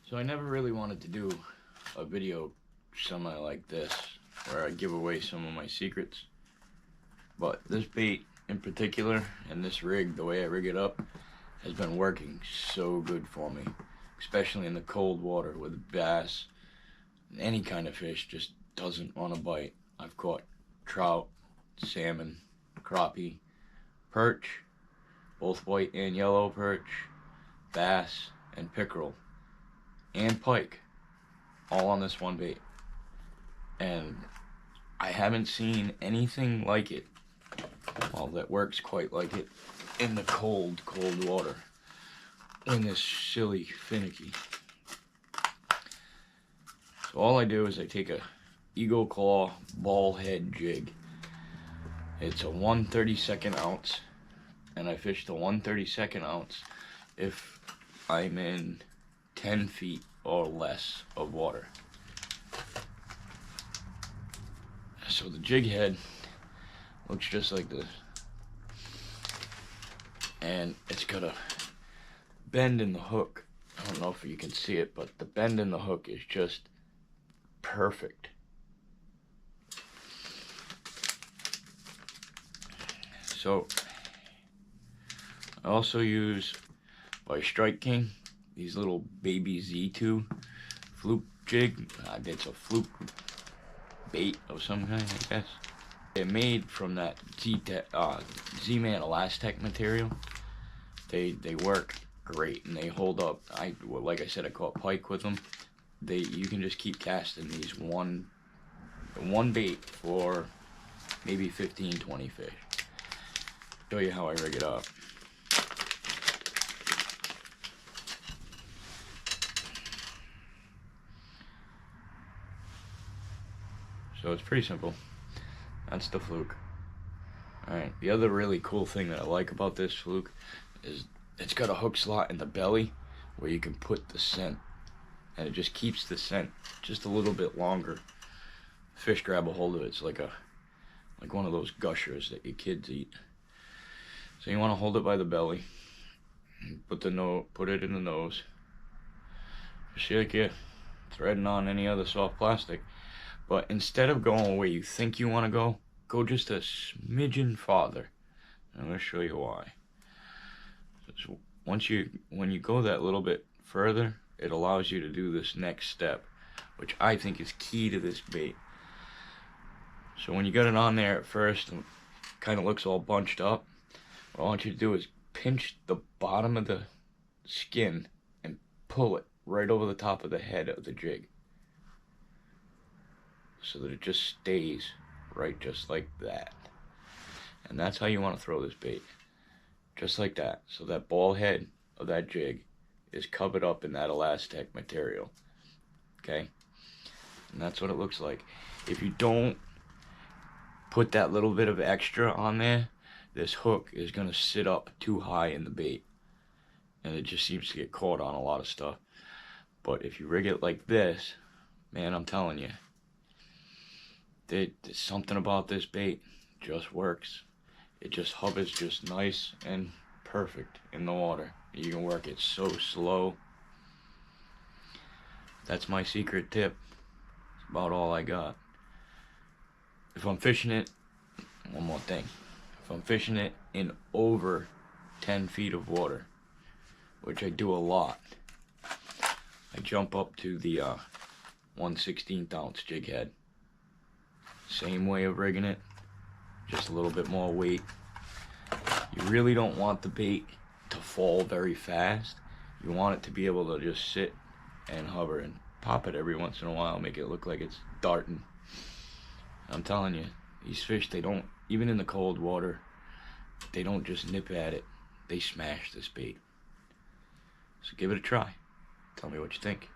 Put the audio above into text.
So I never really wanted to do a video semi like this, where I give away some of my secrets. But this bait in particular, and this rig, the way I rig it up, has been working so good for me. Especially in the cold water with bass. Any kind of fish just doesn't want to bite. I've caught trout, salmon, crappie, perch, both white and yellow perch, bass, and pickerel, and pike, all on this one bait. And I haven't seen anything like it, well, that works quite like it, in the cold water, when this silly finicky. So all I do is I take a Eagle Claw ball head jig. It's a 1/32 ounce, and I fish the 1/32 ounce if I'm in 10 feet or less of water. So the jig head looks just like this, and it's got a bend in the hook. I don't know if you can see it, but the bend in the hook is just perfect. So I also use by Strike King these little baby Z2 fluke jig. It's a fluke bait of some kind, I guess. They're made from that Z-Man Elastec material. They work great and they hold up. Like I said, I caught pike with them. You can just keep casting these one bait for maybe 15-20 fish. Show you how I rig it up. So it's pretty simple. That's the fluke. Alright, the other really cool thing that I like about this fluke is it's got a hook slot in the belly where you can put the scent, and it just keeps the scent just a little bit longer. Fish grab a hold of it. It's like one of those gushers that your kids eat. So you want to hold it by the belly, put it in the nose, just like you're threading on any other soft plastic. But instead of going where you think you want to go just a smidgen farther. I'm going to show you why. So when you go that little bit further, it allows you to do this next step, which I think is key to this bait. So when you get it on there at first and kind of looks all bunched up, what I want you to do is pinch the bottom of the skin and pull it right over the top of the head of the jig, so that it just stays right just like that. And that's how you want to throw this bait, just like that. So that ball head of that jig is covered up in that Elastec material, okay? And that's what it looks like. If you don't put that little bit of extra on there, this hook is going to sit up too high in the bait, and it just seems to get caught on a lot of stuff. But if you rig it like this, man, I'm telling you, there's something about this bait just works. It just hovers just nice and perfect in the water. You can work it so slow. That's my secret tip. It's about all I got. If I'm fishing it, one more thing. If I'm fishing it in over 10 feet of water, which I do a lot, I jump up to the 1/16 ounce jig head. Same way of rigging it, just a little bit more weight. You really don't want the bait to fall very fast. You want it to be able to just sit and hover and pop it every once in a while, make it look like it's darting. I'm telling you, these fish, they don't, even in the cold water, they don't just nip at it. They smash this bait. So give it a try. Tell me what you think.